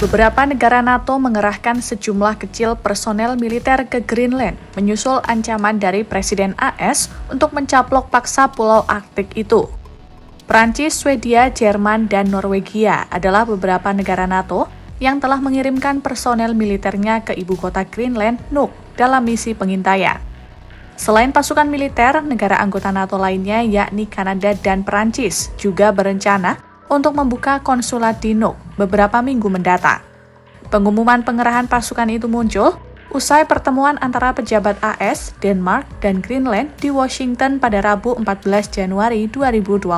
Beberapa negara NATO mengerahkan sejumlah kecil personel militer ke Greenland, menyusul ancaman dari Presiden AS untuk mencaplok paksa pulau Arktik itu. Prancis, Swedia, Jerman, dan Norwegia adalah beberapa negara NATO yang telah mengirimkan personel militernya ke ibu kota Greenland, Nuuk, dalam misi pengintaian. Selain pasukan militer, negara anggota NATO lainnya yakni Kanada dan Prancis juga berencana untuk membuka konsulat di Nuuk beberapa minggu mendatang. Pengumuman pengerahan pasukan itu muncul usai pertemuan antara pejabat AS, Denmark, dan Greenland di Washington pada Rabu 14 Januari 2026.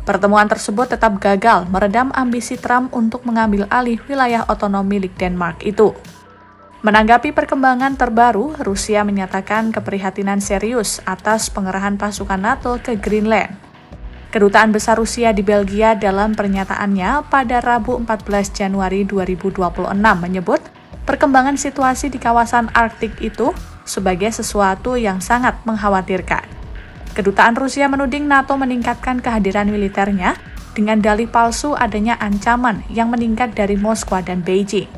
Pertemuan tersebut tetap gagal meredam ambisi Trump untuk mengambil alih wilayah otonom milik Denmark itu. Menanggapi perkembangan terbaru, Rusia menyatakan keprihatinan serius atas pengerahan pasukan NATO ke Greenland. Kedutaan Besar Rusia di Belgia dalam pernyataannya pada Rabu 14 Januari 2026 menyebut perkembangan situasi di kawasan Arktik itu sebagai sesuatu yang sangat mengkhawatirkan. Kedutaan Rusia menuding NATO meningkatkan kehadiran militernya dengan dalih palsu adanya ancaman yang meningkat dari Moskwa dan Beijing.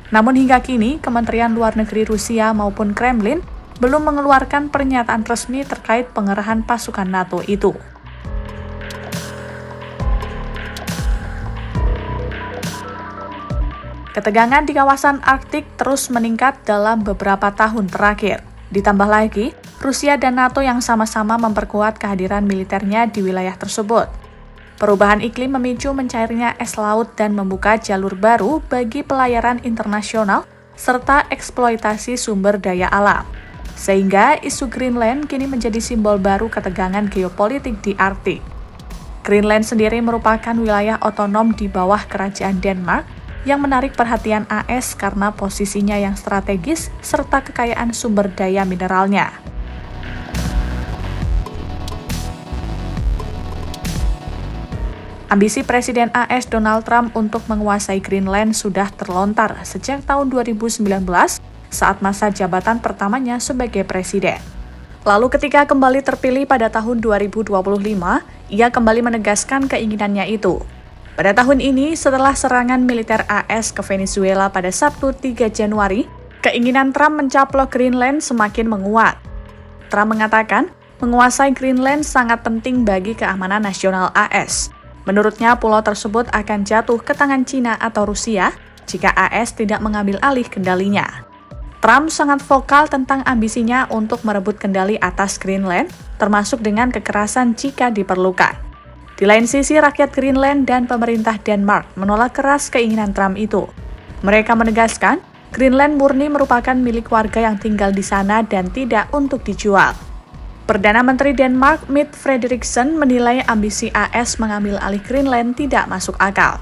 Namun hingga kini, Kementerian Luar Negeri Rusia maupun Kremlin belum mengeluarkan pernyataan resmi terkait pengerahan pasukan NATO itu. Ketegangan di kawasan Arktik terus meningkat dalam beberapa tahun terakhir. Ditambah lagi, Rusia dan NATO yang sama-sama memperkuat kehadiran militernya di wilayah tersebut. Perubahan iklim memicu mencairnya es laut dan membuka jalur baru bagi pelayaran internasional serta eksploitasi sumber daya alam. Sehingga isu Greenland kini menjadi simbol baru ketegangan geopolitik di Arktik. Greenland sendiri merupakan wilayah otonom di bawah kerajaan Denmark yang menarik perhatian AS karena posisinya yang strategis serta kekayaan sumber daya mineralnya. Ambisi Presiden AS Donald Trump untuk menguasai Greenland sudah terlontar sejak tahun 2019 saat masa jabatan pertamanya sebagai presiden. Lalu ketika kembali terpilih pada tahun 2025, ia kembali menegaskan keinginannya itu. Pada tahun ini, setelah serangan militer AS ke Venezuela pada Sabtu 3 Januari, keinginan Trump mencaplok Greenland semakin menguat. Trump mengatakan, menguasai Greenland sangat penting bagi keamanan nasional AS. Menurutnya, pulau tersebut akan jatuh ke tangan Cina atau Rusia jika AS tidak mengambil alih kendalinya. Trump sangat vokal tentang ambisinya untuk merebut kendali atas Greenland, termasuk dengan kekerasan jika diperlukan. Di lain sisi, rakyat Greenland dan pemerintah Denmark menolak keras keinginan Trump itu. Mereka menegaskan, Greenland murni merupakan milik warga yang tinggal di sana dan tidak untuk dijual. Perdana Menteri Denmark, Mette Frederiksen, menilai ambisi AS mengambil alih Greenland tidak masuk akal.